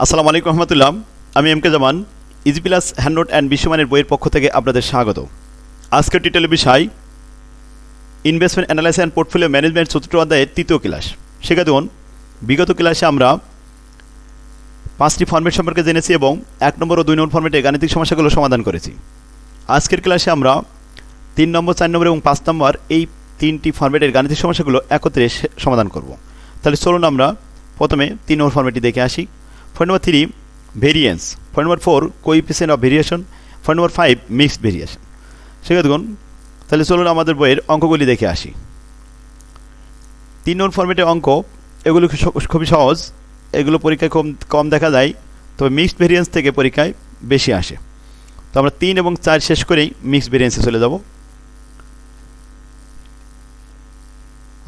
আসসালামু আলাইকুম রহমতুল্লাহ। আমি M K Zaman, easy plus handnote and বিশ্বমানের বইয়ের পক্ষ থেকে আপনাদের স্বাগত। আজকের টিটেল বিষয় investment analysis and portfolio management চতুর্থ অধ্যায়ের তৃতীয় ক্লাস। সেখানে বিগত ক্লাসে আমরা 5টি ফরম্যাট সম্পর্কে জেনেছি এবং 1 নম্বর ও 2 নম্বর ফরম্যাটে গাণিতিক সমস্যাগুলো সমাধান করেছি। আজকের ক্লাসে আমরা 3 নম্বর, 4 নম্বর এবং 5 নম্বর এই 3টি ফরম্যাটের গাণিতিক সমস্যাগুলো একত্রে সমাধান করব। তাহলে চলুন আমরা প্রথমে 3 নম্বর ফরম্যাটটি দেখে আসি। Point number 3 variance, point number 4 coefficient of variation, point number 5 mixed variation. সেখানে তাহলে চলুন আমাদের বইয়ের অঙ্কগুলি দেখে আসি। 3 নম্বর ফরম্যাটের অঙ্ক এগুলো খুবই সহজ, এগুলো পরীক্ষায় কম দেখা যায়, তবে মিক্সড ভেরিয়েন্স থেকে পরীক্ষায় বেশি আসে। তো আমরা 3 এবং 4 শেষ করেই মিক্সড ভেরিয়েন্সে চলে যাব।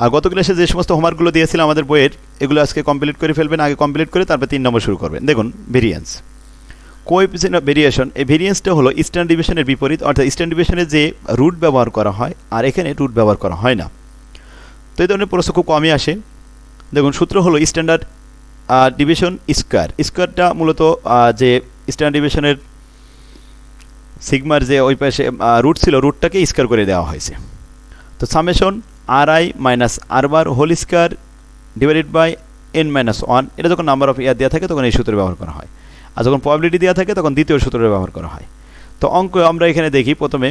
আর গত ক্লাসে যে সমস্ত হোমওয়ার্কগুলো দিয়েছিলাম আমাদের বইয়ের, এগুলো আজকে কমপ্লিট করে ফেলবেন। আগে কমপ্লিট করে তারপর 3 নম্বর শুরু করবেন। দেখুন ভেরিয়েন্স, কোএফিসিয়েন্ট অফ ভেরিয়েশন। এই ভেরিয়েন্সটা হলো স্ট্যান্ডার্ড ডিভিশনের বিপরীত, অর্থাৎ স্ট্যান্ডার্ড ডিভিশনে যে রুট ব্যবহার করা হয় আর এখানে রুট ব্যবহার করা হয় না। তো এই ধরনের প্রশ্ন খুব কমই আসে। দেখুন সূত্র হলো স্ট্যান্ডার্ড ডিভিশন স্কোয়ার। স্কোয়ারটা মূলত যে স্ট্যান্ডার্ড ডিভিশনের সিগমার যে ওই পাশে রুট ছিল, রুটটাকে স্কোয়ার করে দেওয়া হয়েছে। তো summation RI minus R bar whole square divided by n-1। এটা যখন নাম্বার অফ ইয়ার দেওয়া থাকে তখন এই সূত্র ব্যবহার করা হয়, আর যখন প্রবাবিলিটি দেওয়া থাকে তখন দ্বিতীয় সূত্র ব্যবহার করা হয়। তো অঙ্ক আমরা এখানে দেখি। প্রথমে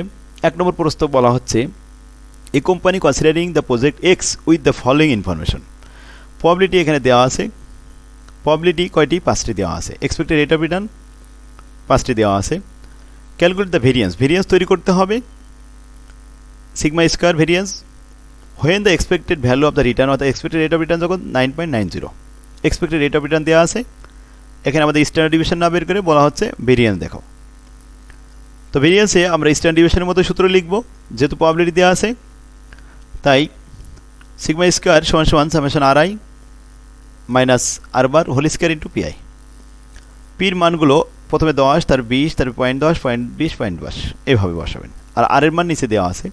1 নম্বর প্রশ্ন বলা হচ্ছে a company considering the project X with the following information. Probability এখানে দেওয়া আছে। প্রবাবিলিটি কয়টি? 5টি দেওয়া আছে। এক্সপেক্টেড রেট অফ রিটার্ন 5টি দেওয়া আছে। ক্যালকুলেট দ্য ভেরিয়েন্স, ভেরিয়েন্স তৈরি করতে হবে। Sigma square variance when the expected value of the return, অর্থাৎ expected rate of return যখন 9.90, expected rate of return দেওয়া আছে। এখানে আমাদের স্ট্যান্ডার্ড ডিভিশন না বের করে বলা হচ্ছে ভেরিয়েন্স দেখো। তো ভেরিয়েন্সে আমরা স্ট্যান্ডার্ড ডিভিশনের মতো সূত্র লিখব, যেহেতু প্রবাবিলিটি দেওয়া আছে। তাই সিগমা স্কোয়ার সমান সমান summation RI minus R bar whole square into PI। পির মানগুলো প্রথমে 10, তার 20, তার 0.10, 0.20, 0.10 এইভাবে বসাবেন। আর আর এর মান নিচে দেওয়া আছে।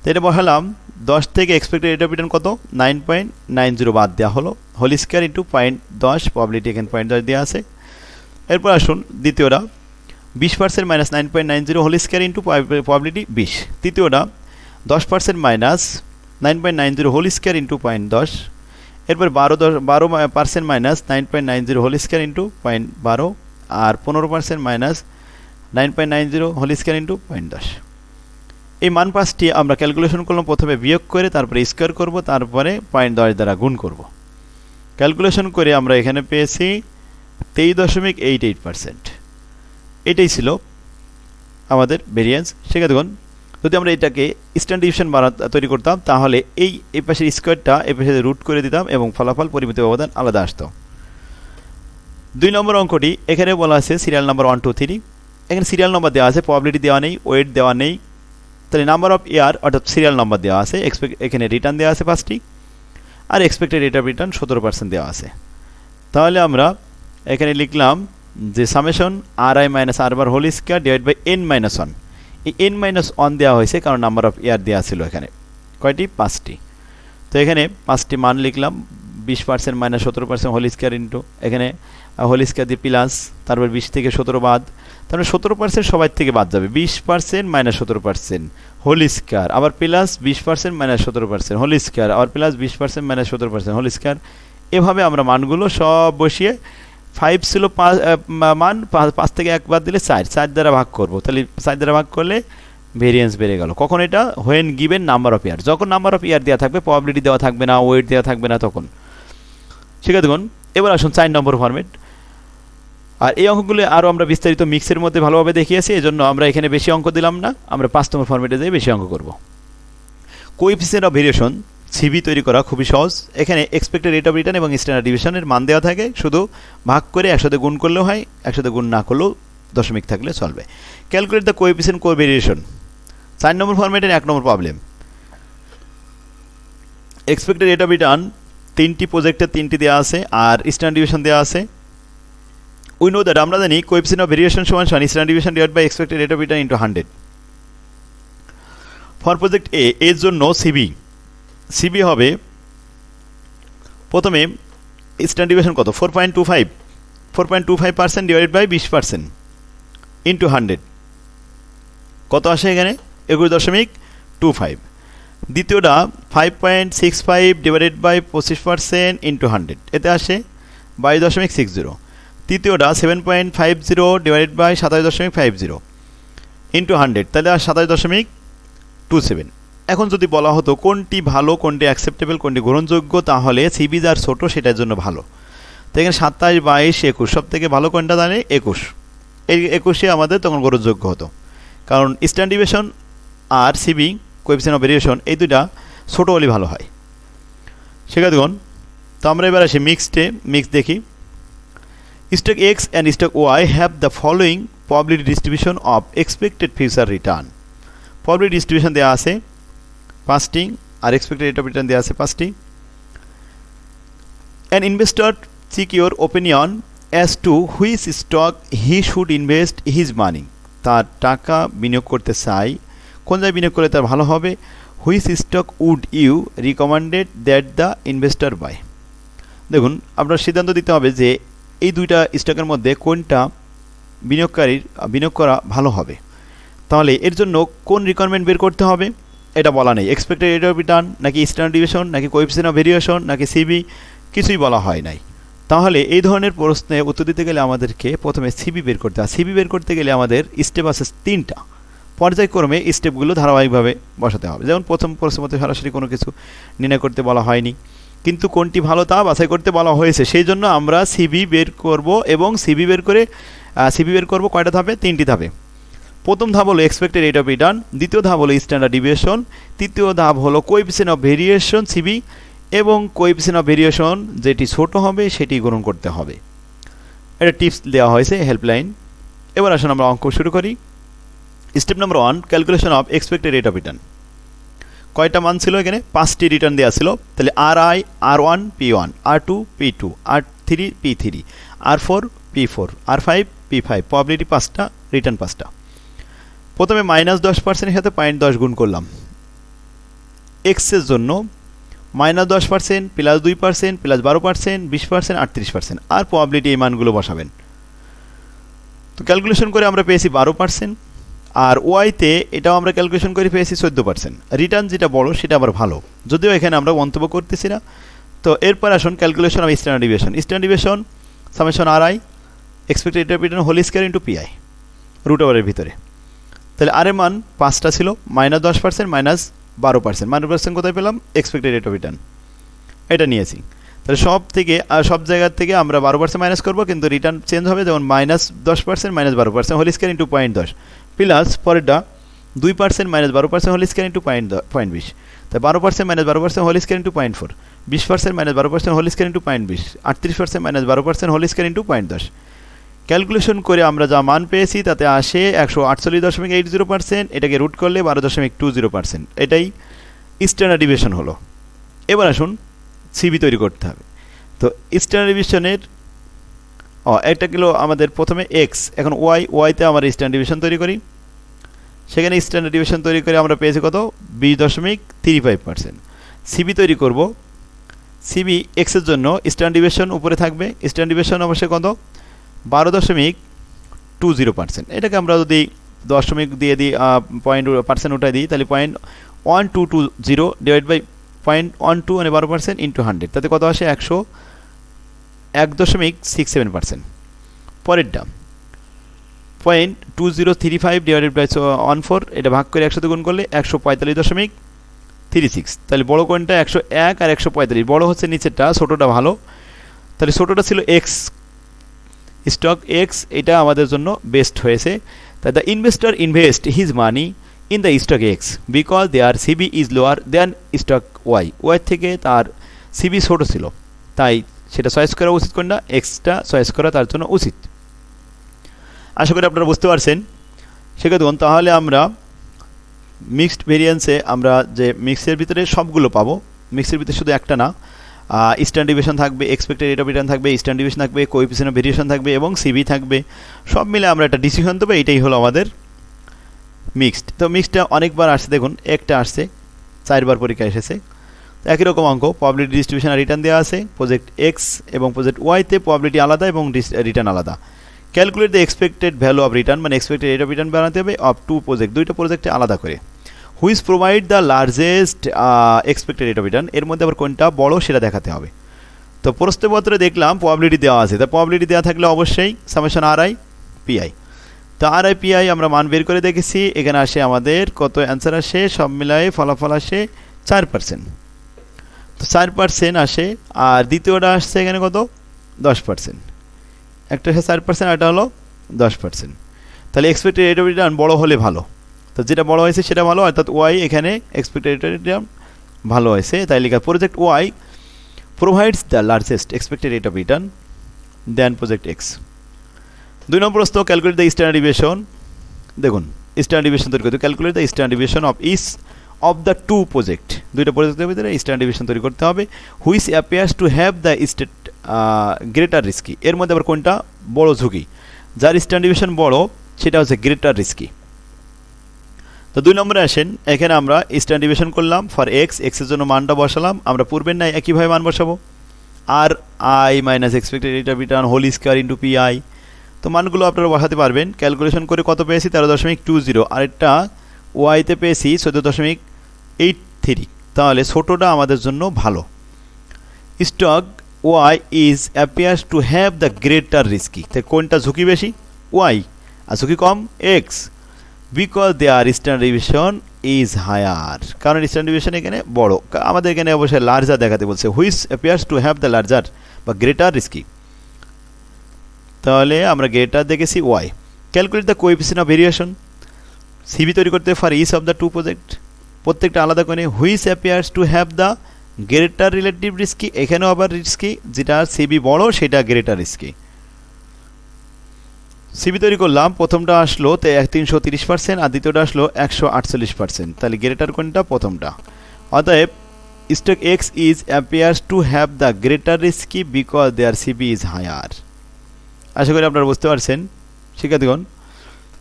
তো এটা বসালাম। 10 থেকে এক্সপেক্টেড রেট অফ রিটার্ন কত? 9.90 বাদ দেওয়া হলো, হোল স্কোয়ার ইন্টু 0.10, প্রবাবিলিটি এখানে 0.10 দেওয়া আছে। এরপর আসুন দ্বিতীয়টা 20% minus 9.90 whole square into probability 20। তৃতীয়টা 10% মাইনাস 9.90 হোল স্কোয়ার ইন্টু 0.10। এরপর 12% মাইনাস 9.90 হোল স্কোয়ার ইন্টু 0.12, আর 15% মাইনাস 9.90 হোল স্কোয়ার ইন্টু 0.10। এই মান 5টি আমরা ক্যালকুলেশন করলাম, প্রথমে বিয়োগ করে তারপরে স্কোয়ার করব, তারপরে 0.10 দ্বারা গুণ করব। ক্যালকুলেশন করে আমরা এখানে পেয়েছি 23.88%। এটাই ছিল আমাদের ভেরিয়েন্স। সেখানে দেখুন যদি আমরা এটাকে স্ট্যান্ডার্ড ডিভিশন তৈরি করতাম, তাহলে এই পাশের স্কোয়ারটা এই পাশে রুট করে দিতাম এবং ফলাফল পরিমিত ব্যবধান আলাদা আসতো। 2 নম্বর অঙ্কটি এখানে বলা আছে সিরিয়াল নাম্বার 1, 2, 3। এখানে সিরিয়াল নাম্বার দেওয়া আছে, প্রবাবিলিটি দেওয়া নেই, ওয়েট দেওয়া নেই। তাহলে নাম্বার অফ ইয়ার অর্থাৎ সিরিয়াল নাম্বার দেওয়া আছে। এখানে রিটার্ন দেওয়া আছে 5টি, আর এক্সপেক্টেড রেট অফ রিটার্ন 17% দেওয়া আছে। তাহলে আমরা এখানে লিখলাম যে summation RI minus R bar whole square divide by n-1। এই n-1 দেওয়া হয়েছে কারণ নাম্বার অফ ইয়ার দেওয়া ছিল এখানে কয়টি? 5টি। তো এখানে 5টি মান লিখলাম। 20% মাইনাস 17% হোল স্কোয়ার ইন্টু এখানে হোল স্কোয়ার দিয়ে প্লাস, তারপর 20 থেকে 17 বাদ, তারপরে 17% সবাই থেকে বাদ যাবে। 20% মাইনাস 17% হোল স্কোয়ার, আবার প্লাস 20% মাইনাস 17% হোল স্কোয়ার, আবার প্লাস 20% মাইনাস 17% হোল স্কোয়ার। এভাবে আমরা মানগুলো সব বসিয়ে 5 ছিল মান, 5 থেকে 1 বাদ দিলে 4 দ্বারা ভাগ করব। তাহলে 4 দ্বারা ভাগ করলে ভেরিয়েন্স বেড়ে গেল। কখন এটা? হোয়েন গিভেন নাম্বার অফ ইয়ার। যখন নাম্বার অফ ইয়ার দেওয়া থাকবে, প্রবাবিলিটি দেওয়া থাকবে না, ওয়েট দেওয়া থাকবে না, তখন। ঠিক আছে দেখুন। এবার আসুন 4 নম্বর ফরম্যাট। আর এই অঙ্কগুলো আরও আমরা বিস্তারিত মিক্সের মধ্যে ভালোভাবে দেখিয়েছি, এজন্য আমরা এখানে বেশি অঙ্ক দিলাম না, আমরা 5 নম্বর ফরম্যাটে যেয়ে বেশি অঙ্ক করব। কোএফিসিয়েন্ট অফ ভেরিয়েশন সিভি তৈরি করা খুবই সহজ। এখানে এক্সপেক্টেড রেট অফ রিটার্ন এবং স্ট্যান্ডার্ড ডিভিশনের মান দেওয়া থাকে, শুধু ভাগ করে একসাথে গুণ করলেও হয়, একসাথে গুণ না করলেও দশমিক থাকলে চলবে। Calculate the coefficient core variation 4 number ফরম্যাটের 1 number problem. Expected rate of return 3টি প্রজেক্টের 3টি দেওয়া আছে, আর স্ট্যান্ডার্ড ডিভিশন দেওয়া আছে। উই নো দ্যাট, আমরা জানি কোএফিসিয়েন্ট অফ ভেরিয়েশন সমান standard division divide by expected rate of return into 100। For project এর জন্য সিবি হবে প্রথমে স্ট্যান্ডার্ড ডিভিশন কত? 4.25। 4.25% ডিভাইডেড বাই 20% ইন্টু 100 কত আসে এখানে 21.25। দ্বিতীয়টা 5.65 ডিভাইডেড বাই 25% ইন্টু 100 এতে আসে 22.60। তৃতীয়টা 7.50 ডিভাইডেড বাই 27.50 ইন্টু 100 তাহলে আর 27.27। এখন যদি বলা হতো কোনটি ভালো, কোনটি অ্যাকসেপ্টেবল, কোনটি গ্রহণযোগ্য, তাহলে সিবি যার ছোটো সেটার জন্য ভালো। তো এখানে 27, 22, 21 সব থেকে ভালো কোনটা জানে 21। এই 21-এ আমাদের তখন গ্রহণযোগ্য হতো, কারণ স্ট্যান্ডার্ড ডিভিয়েশন আর সিবি কোএফিসিয়েন্ট অফ ভেরিয়েশন এই দুইটা ছোটো হলে ভালো হয়। সেখানে দেখুন, তো আমরা এবার আসি মিক্স দেখি। Stock X and stock Y have the following probability distribution of expected future return. Probability distribution দেওয়া আছে 5টি আর এক্সপেক্টেড রেট অফ রিটার্ন দেওয়া আছে 5টি। An investor seek your opinion as to which stock he should invest his money. তার টাকা বিনিয়োগ করতে চাই, কোন জায়গায় বিনিয়োগ করলে তার ভালো হবে। Which stock would you recommended that the investor buy. দেখুন, আপনার সিদ্ধান্ত দিতে হবে যে এই দুইটা স্টকের মধ্যে কোনটা বিনিয়োগ করা ভালো হবে। তাহলে এর জন্য কোন রিকোয়ারমেন্ট বের করতে হবে এটা বলা নেই। এক্সপেক্টেড রেট অফ রিটার্ন নাকি স্ট্যান্ডার্ড ডিভিয়েশন নাকি কোএফিসিয়েন্ট অফ ভেরিয়েশন নাকি সিবি কিছুই বলা হয় নাই। তাহলে এই ধরনের প্রশ্নে উত্তর দিতে গেলে আমাদেরকে প্রথমে সিবি বের করতে হয়। সিবি বের করতে গেলে আমাদের স্টেপ আছে 3টা, পর্যায়ক্রমে স্টেপগুলো ধারাবাহিকভাবে বসাতে হবে। যেমন প্রথম প্রশ্নের মধ্যে সরাসরি কোনো কিছু নির্ণয় করতে বলা হয়নি, কিন্তু কোনটি ভালো তা বাছাই করতে বলা হয়েছে। সেই জন্য আমরা সিবি বের করব এবং সিবি বের করব কয়টা ধাপে? 3টি ধাপে। প্রথম ধাপ হলো এক্সপেক্টেড রেট অফ রিটার্ন, দ্বিতীয় ধাপ হলো স্ট্যান্ডার্ড ডিভিয়েশন, তৃতীয় ধাপ হলো কোএফিসিয়েন্ট অফ ভেরিয়েশন সিবি, এবং কোএফিসিয়েন্ট অফ ভেরিয়েশন যেটি ছোট হবে সেটি গ্রহণ করতে হবে। এটা টিপস দেওয়া হয়েছে হেল্পলাইন। এবার আসুন আমরা অঙ্ক শুরু করি। Step number 1, calculation of expected rate of return. কয়টা মান ছিল এখানে? 5টি রিটার্ন দেওয়া ছিল। তাহলে RI, R1, P1, R2, P2, R3, P3, R4, P4, R5, P5, probability 5টা, রিটার্ন 5টা। প্রথমে -10%-এর সাথে 0.10 গুণ করলাম। এক্সের জন্য -10%, +2%, +12%, 20%, 38%, আর প্রবাবিলিটি এই মানগুলো বসাবেন। তো ক্যালকুলেশন করে আমরা পেয়েছি 12%, আর ওয়াইতে এটাও আমরা ক্যালকুলেশন করে পেয়েছি 14%। রিটার্ন যেটা বড় সেটা আবার ভালো, যদিও এখানে আমরা মন্তব্য করতেছি না। তো এরপর আসুন calculation of standard deviation. Standard deviation summation RI expected rate of return whole square into PI root ওভারের ভিতরে। তাহলে আর এর মান 5টা ছিল, -10%, -12%। -12% কোথায় পেলাম? এক্সপেক্টেড রেট অফ রিটার্ন, এটা নিয়েছি। তাহলে সব জায়গার থেকে আমরা 12% মাইনাস করবো, কিন্তু রিটার্ন চেঞ্জ হবে, যেমন -10%, -12% হোল স্কয়ার ইন্টু 0.10, প্লাস পরেরটা 2% -12% হোল স্কয়ার ইন্টু 0.20। তাই 12% -12% whole square into 0.4, 20% -12% whole square into 0.20, 38% -12% whole square into 0.10। Calculation করে আমরা যা মান পেয়েছি তাতে আসে 148.80%। এটাকে রুট করলে 12.20%। এটাই স্ট্যান্ডার্ড ডিভিয়েশন হলো। এবার আসুন সিবি তৈরি করতে হবে। তো স্ট্যান্ডার্ড ডিভিয়েশনের একটা কিলো আমাদের প্রথমে এক্স, এখন ওয়াইতে আমরা স্ট্যান্ডার্ড ডিভিয়েশন তৈরি করি। সেখানে স্ট্যান্ডার্ড ডিভিয়েশন তৈরি করে আমরা পেয়েছি কত? 20.35%। সিবি তৈরি করব। সিবি এক্সের জন্য স্ট্যান্ডার্ড ডিভিয়েশন উপরে থাকবে, স্ট্যান্ডার্ড ডিভিয়েশন অবশ্যই কত? 12.20%। এটাকে আমরা যদি দশমিক দিয়ে দিই, % উঠাই দিই, তাহলে 0.1220 ডিভাইড বাই 0.12 মানে 12% ইন্টু 100, তাতে কত আসে? 101.67%। পরেরটা 0.2035 ডিভাইডেড বাই 14, এটা ভাগ করে 100 গুণ করলে 145.36। তাহলে বড় কোনটা? 101 আর 145। বড় হচ্ছে নিচেরটা, ছোটোটা ভালো। তাহলে ছোটোটা ছিল এক্স, স্টক এক্স, এটা আমাদের জন্য বেস্ট হয়েছে। তাই the investor invest his money in the stock X because there CV is lower then stock Y থেকে তার সিবি ছোটো ছিল, তাই সেটা চয়েস করা উচিত কোনটা? এক্সটা চয়েস করা তার জন্য উচিত। আশা করি আপনারা বুঝতে পারছেন। সেক্ষেত্রে তাহলে আমরা মিক্সড ভেরিয়েন্সে আমরা যে মিক্সের ভিতরে সবগুলো পাবো, মিক্সের ভিতরে শুধু একটা না, স্ট্যান্ডার্ড ডিভিয়েশন থাকবে, এক্সপেক্টেড রেট অফ রিটার্ন থাকবে, স্ট্যান্ডার্ড ডিভিয়েশন থাকবে, কোএফিসিয়েন্ট অফ ভেরিয়েশন থাকবে এবং সিবি থাকবে। সব মিলে আমরা একটা ডিসিশন দেবো। এটাই হলো আমাদের মিক্সড। তো মিক্সডটা অনেকবার আসছে, দেখুন একটা আসছে, 4বার পরীক্ষা এসেছে। একই রকম অঙ্ক, প্রবাবিলিটি ডিস্ট্রিবিউশন আর রিটার্ন দেওয়া আছে। প্রজেক্ট এক্স এবং প্রজেক্ট ওয়াইতে প্রবাবিলিটি আলাদা এবং রিটার্ন আলাদা। Calculate the expected value of return, মানে এক্সপেক্টেড রেট অফ রিটার্ন বানাতে হবে অফ টু প্রজেক্ট, দুইটা প্রজেক্টে আলাদা করে। Which provide the largest expected rate of return, এর মধ্যে আবার কোনটা বড় সেটা দেখাতে হবে। তো প্রশ্নপত্রে দেখলাম প্রবাবিলিটি দেওয়া আছে, তা প্রবাবিলিটি দেওয়া থাকলে অবশ্যই summation R I P I. তো আর আই পি আই আমরা মান বের করে দেখেছি, এখানে আসে আমাদের কত অ্যান্সার আসে, সব মিলায়ে ফলাফল আসে 4%। তো 4% আসে, আর দ্বিতীয়টা আসছে এখানে কত 10%, একটা হচ্ছে 4%, এটা হলো 10%। তাহলে এক্সপেক্টেড রেট অফ রিটার্ন বড় হলে ভালো, তো যেটা বড় হয়েছে সেটা ভালো, অর্থাৎ ওয়াই এখানে এক্সপেক্টেড রেট অফ রিটার্ন ভালো হয়েছে, তাই লেখা project Y provides the largest expected rate of return then project X. 2 নম্বর প্রশ্ন, ক্যালকুলেট দ্য স্ট্যান্ডার্ড ডিভিয়েশন। দেখুন স্ট্যান্ডার্ড ডিভিয়েশন তৈরি করতে, calculate the standard deviation of each of the two project, দুইটা প্রজেক্টের ভিতরে স্ট্যান্ডার্ড ডিভিয়েশন তৈরি করতে হবে। Which appears to have the state greater risky, এর মধ্যে আবার কোনটা বড় ঝুঁকি, যার স্ট্যান্ডার্ড ডিভিয়েশন বড় সেটা হচ্ছে গ্রেটার রিস্কি। তো 2 নম্বরে আসেন, এখানে আমরা স্ট্যান্ডার্ড ডিভিয়েশন করলাম ফর এক্স, এক্সের জন্য মানটা বসালাম, আমরা পূর্বের নাই একইভাবে মান বসাবো, R I minus expected rate of return whole square into P I. তো মানগুলো আপনারা বসাতে পারবেন। ক্যালকুলেশন করে কত পেয়েছি 13.20, আরেকটা ওয়াইতে পেয়েছি 14.83, তাহলে ছোটোটা আমাদের জন্য ভালো। Stock Y is appears to have the greater risky, তো কোনটা ঝুঁকি বেশি, ওয়াই, আর ঝুঁকি কম X, because there standard deviation is higher, কারণ স্ট্যান্ডার্ড ডিভিয়েশন এখানে বড়, আমাদের এখানে অবশ্যই লার্জার দেখাতে বলছে, which appears to have the larger বা গ্রেটার রিস্কি, তাহলে আমরা গ্রেটার দেখেছি Y. Calculate the coefficient of variation, CV তৈরি করতে for each of the two project, প্রত্যেকটা আলাদা করে। Which appears to have the greater relative risky, এখানেও আবার রিস্কি, যেটা সিবি বড় সেটা গ্রেটার রিস্কি। সিবি তৈরি করলাম, প্রথমটা আসলো 330% আর দ্বিতীয়টা আসলো 148%, তাহলে গ্রেটার কোনটা, প্রথমটা। অতএব stock X is appears to have the greater risky because there CV is higher. আশা করি আপনারা বুঝতে পারছেন শিক্ষার্থীগণ।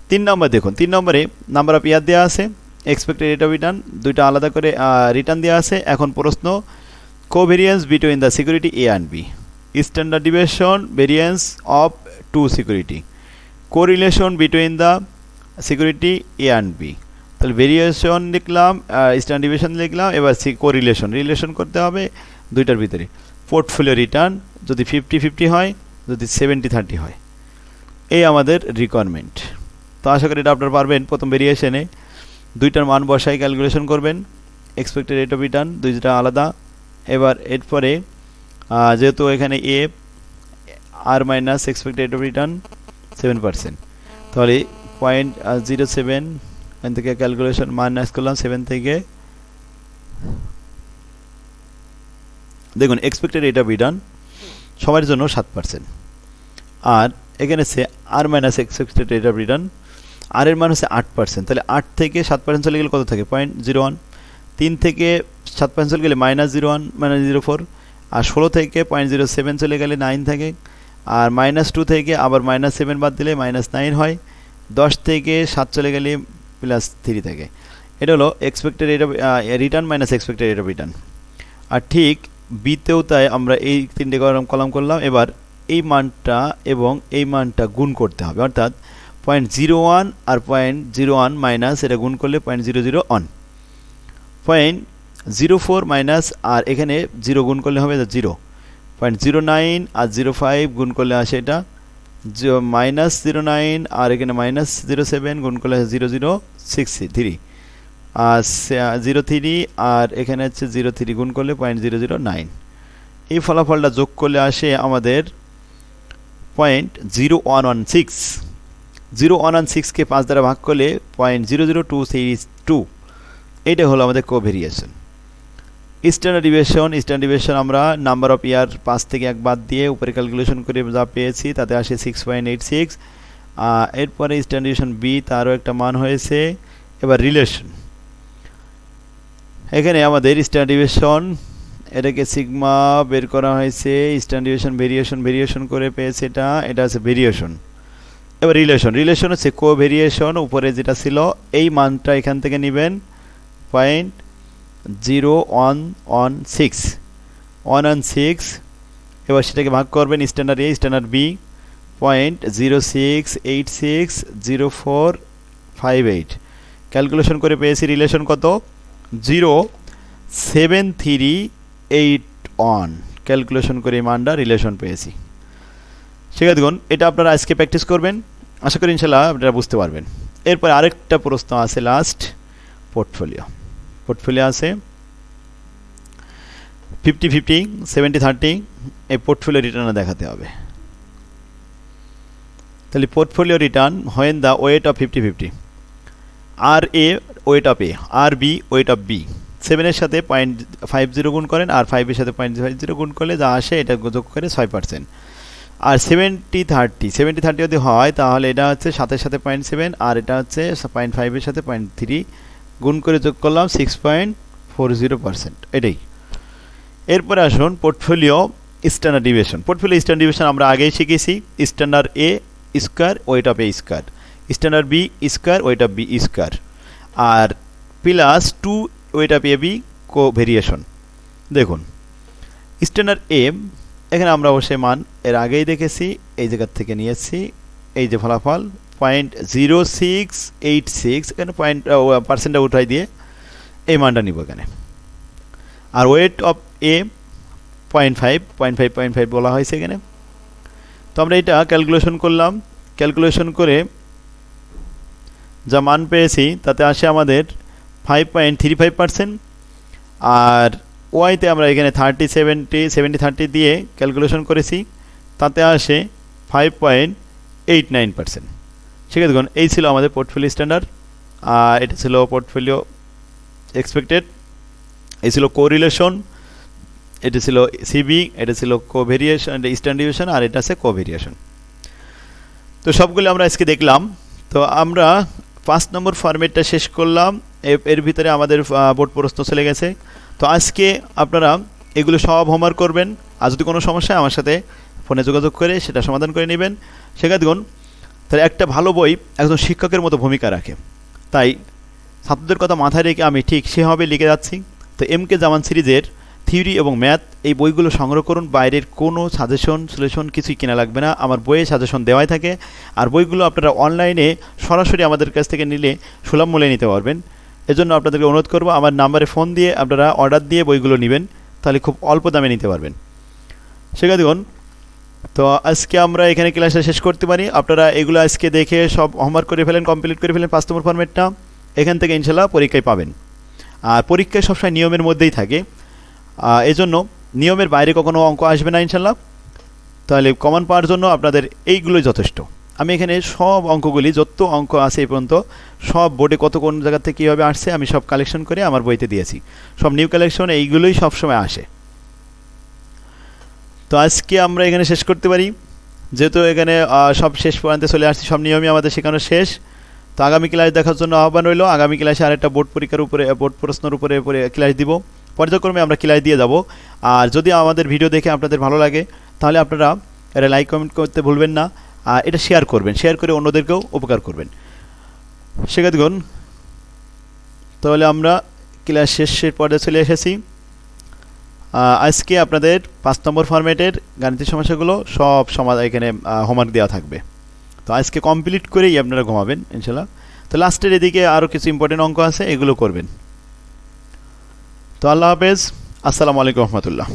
3 নম্বর দেখুন, 3 নম্বরে নাম্বার অফ ইয়ার দেওয়া আছে, এক্সপেক্টেড রেট অফ রিটার্ন, দুইটা আলাদা করে রিটার্ন দেওয়া আছে। এখন প্রশ্ন, covariance between the security A and B, standard deviation variance of two security, correlation between the security A and B. তাহলে ভেরিয়েশন লিখলাম, স্ট্যান্ডার্ড ডিভিয়েশন লিখলাম, এবার কোরিলেশন, রিলেশন করতে হবে দুইটার ভিতরে। পোর্টফোলিও রিটার্ন যদি 50-50 হয়, যদি 70-30 হয়, এই আমাদের রিকোয়ারমেন্ট। তো আশা করি এটা আপনারা পারবেন। প্রথম ভেরিয়েশনে দুইটার মান বসাই ক্যালকুলেশন করবেন, এক্সপেক্টেড রেট অফ রিটার্ন দুইটা আলাদা। এবার এরপরে যেহেতু এখানে A R minus expected rate of return 7%, তাহলে 0.07 এখান থেকে ক্যালকুলেশন মাইনাস করলাম 7 থেকে। দেখুন এক্সপেক্টেড রেট অফ রিটার্ন সবার জন্য 7%, আর এখানে সে R minus expected rate of return, আর এর মান হচ্ছে 8%, তাহলে 8 থেকে 7% চলে গেলে কত থাকে 0.01, 3 থেকে 7% চলে গেলে -0.1 -0.4, আর 16 থেকে 0.07 চলে গেলে 9 থাকে, আর -2 থেকে আবার -7 বাদ দিলে -9 হয়, 10 থেকে 7 চলে গেলে +3 থাকে। এটা হলো expected rate of return minus expected rate of return. আর ঠিক বিতেও তাই আমরা এই 3টে কলাম করলাম। এবার এই মানটা এবং এই মানটা গুণ করতে হবে, অর্থাৎ 0.01 আর 0.01 মাইনাস এটা গুণ করলে 0.001, 0.04 মাইনাস আর এখানে 0 গুণ করলে হবে 0, 0.09 আর 0.5 গুণ করলে আসে এটা -0.9 আর এখানে -0.7 গুণ করলে 0.063, আর 0.3 আর এখানে হচ্ছে 0.3 গুণ করলে 0.009। এই ফলাফলটা যোগ করলে আসে আমাদের 0.0116, 0.116কে 5 দ্বারা ভাগ করলে 0.00232, এইটা হলো আমাদের কোভেরিয়েশন। স্ট্যান্ডার্ড ডিভিয়েশন আমরা নাম্বার অফ ইয়ার 5 থেকে 1 বাদ দিয়ে উপরে ক্যালকুলেশন করে যা পেয়েছি তাতে আসে 6.86। এরপরে স্ট্যান্ডার্ড ডিভিয়েশন বি, তারও একটা মান হয়েছে। এবার রিলেশন, এখানে আমাদের স্ট্যান্ডার্ড ডিভিয়েশন এটাকে সিগমা বের করা হয়েছে, স্ট্যান্ডার্ড ডিভিয়েশন ভেরিয়েশন করে পেয়েছে এটা আছে ভেরিয়েশন। এবার রিলেশন হচ্ছে কোভেরিয়েশন, উপরে যেটা ছিল এই মানটা এখান থেকে নেবেন 0.116 116 এবার সেটাকে ভাগ করবেন স্ট্যান্ডার্ড এ স্ট্যান্ডার্ড বি 0.06860458 ক্যালকুলেশন করে পেয়েছি রিলেশন কত 0.7381 ক্যালকুলেশন করে মানটা রিলেশন পেয়েছি শিক্ষার্থীগণ এটা আপনারা আজকে প্র্যাকটিস করবেন আশা করি ইনশাআল্লাহ আপনারা বুঝতে পারবেন এরপর আরেকটা প্রশ্ন আছে লাস্ট পোর্টফোলিও আছে 50-50 70-30 এই পোর্টফোলিও রিটার্ন দেখাতে হবে তাহলে portfolio return when the weight of 50-50 আর এ ওয়েট অফ এ আর বি ওয়েট অফ বি 7 এর সাথে 0.50 গুণ করেন আর 5 এর সাথে 0.50 গুণ করলে যা আসে এটা যোগ করে 6% আর 70-30 যদি হয় তাহলে এটা হচ্ছে 7 এর সাথে 0.7 আর এটা হচ্ছে 0.5 এর সাথে 0.3 গুণ করে যোগ করলাম 6.40% এটাই এরপরে আসুন পোর্টফোলিও স্ট্যান্ডার্ড ডিভিয়েশন আমরা আগেই শিখেছি standard A square weight of A square standard B square weight of B square আর plus 2 weight of A B covariation দেখুন স্ট্যান্ডার্ড এ এখানে আমরা অবশ্যই মান এর আগেই দেখেছি এই জায়গা থেকে নিয়েছি এই যে ফলাফল 0.0686 এখানে পার্সেন্টটা উঠাই দিয়ে এই মানটা নিব এখানে আর ওয়েট অফ এ 0.5 বলা হয়েছে এখানে তো আমরা এটা ক্যালকুলেশন করলাম ক্যালকুলেশন করে যা মান পেয়েছি তাতে আসে আমাদের 5.35% আর ওয়াইতে আমরা এখানে 70-30 দিয়ে ক্যালকুলেশন করেছি তাতে আসে 5.89% ঠিক আছে দেখুন এই ছিল আমাদের পোর্টফোলিও স্ট্যান্ডার্ড আর এটা ছিল পোর্টফোলিও এক্সপেক্টেড এই ছিল কোরিলেশন এটা ছিল সিবি এটা ছিল কোভেরিয়েশন স্ট্যান্ডার্ড ডিভিয়েশন আর এটা আছে কোভেরিয়েশন তো সবগুলো আমরা আজকে দেখলাম তো আমরা 5 নম্বর ফরম্যাটটা শেষ করলাম এর ভিতরে আমাদের বোর্ড প্রশ্ন চলে গেছে তো আজকে আপনারা এগুলো সব হোমওয়ার্ক করবেন আর যদি কোনো সমস্যা আমার সাথে ফোনে যোগাযোগ করে সেটা সমাধান করে নেবেন শিক্ষার্থীগণ তাহলে একটা ভালো বই একজন শিক্ষকের মতো ভূমিকা রাখে তাই ছাত্রদের কথা মাথায় রেখে আমি ঠিক সেভাবে লিখে যাচ্ছি তো এমকে জামান সিরিজের থিওরি এবং ম্যাথ এই বইগুলো সংগ্রহ করুন বাইরের কোনো সলিউশন কিছুই কেনা লাগবে না আমার বইয়ে সাজেশন দেওয়াই থাকে আর বইগুলো আপনারা অনলাইনে সরাসরি আমাদের কাছ থেকে নিলে সুলভ মূল্যে নিতে পারবেন এজন্য আপনাদেরকে অনুরোধ করব আমার নাম্বারে ফোন দিয়ে আপনারা অর্ডার দিয়ে বইগুলো নেবেন তাহলে খুব অল্প দামে নিতে পারবেন শিক্ষার্থীগণ তো আজকে আমরা এখানে ক্লাসটা শেষ করতে পারি আপনারা এগুলো আজকে দেখে সব হোমওয়ার্ক করে ফেলেন কমপ্লিট করে ফেলেন 5 নম্বর ফরম্যাটটা এখান থেকে ইনশাআল্লাহ পরীক্ষায় পাবেন আর পরীক্ষায় সবসময় নিয়মের মধ্যেই থাকে এজন্য নিয়মের বাইরে কখনো অঙ্ক আসবে না ইনশাআল্লাহ তাহলে কমন পাওয়ার জন্য আপনাদের এইগুলোই যথেষ্ট আমি এখানে সব অঙ্কগুলি যত অঙ্ক আছে এই পর্যন্ত সব বোর্ডে কত কোন জায়গা থেকে কীভাবে আসছে আমি সব কালেকশন করে আমার বইতে দিয়েছি সব নিউ কালেকশন এইগুলোই সবসময় আসে তো আজকে আমরা এখানে শেষ করতে পারি যেহেতু এখানে সব শেষ পর্যন্ত চলে আসছি সব নিয়মই আমাদের শেখানো শেষ তো আগামী ক্লাস দেখার জন্য আহ্বান রইল আগামী ক্লাসে আরেকটা বোর্ড পরীক্ষার উপরে বোর্ড প্রশ্নের উপরে ক্লাস দিব পর্যায়ক্রমে আমরা ক্লাস দিয়ে যাব আর যদি আমাদের ভিডিও দেখে আপনাদের ভালো লাগে তাহলে আপনারা এটা লাইক কমেন্ট করতে ভুলবেন না আর এটা শেয়ার করবেন শেয়ার করে অন্যদেরকেও উপকার করবেন শিক্ষার্থীগণ তাহলে আমরা ক্লাস শেষের পর্যায়ে চলে এসেছি আজকে আপনাদের 5 নম্বর ফরম্যাটের গাণিতিক সমস্যাগুলো সব সমাধান এখানে হোমওয়ার্ক দেওয়া থাকবে তো আজকে কমপ্লিট করেই আপনারা ঘুমাবেন ইনশাআল্লাহ তো লাস্টের এদিকে আরও কিছু ইম্পর্টেন্ট অঙ্ক আছে এগুলো করবেন তো আল্লাহ হাফেজ আসসালামু আলাইকুম রহমতুল্লাহ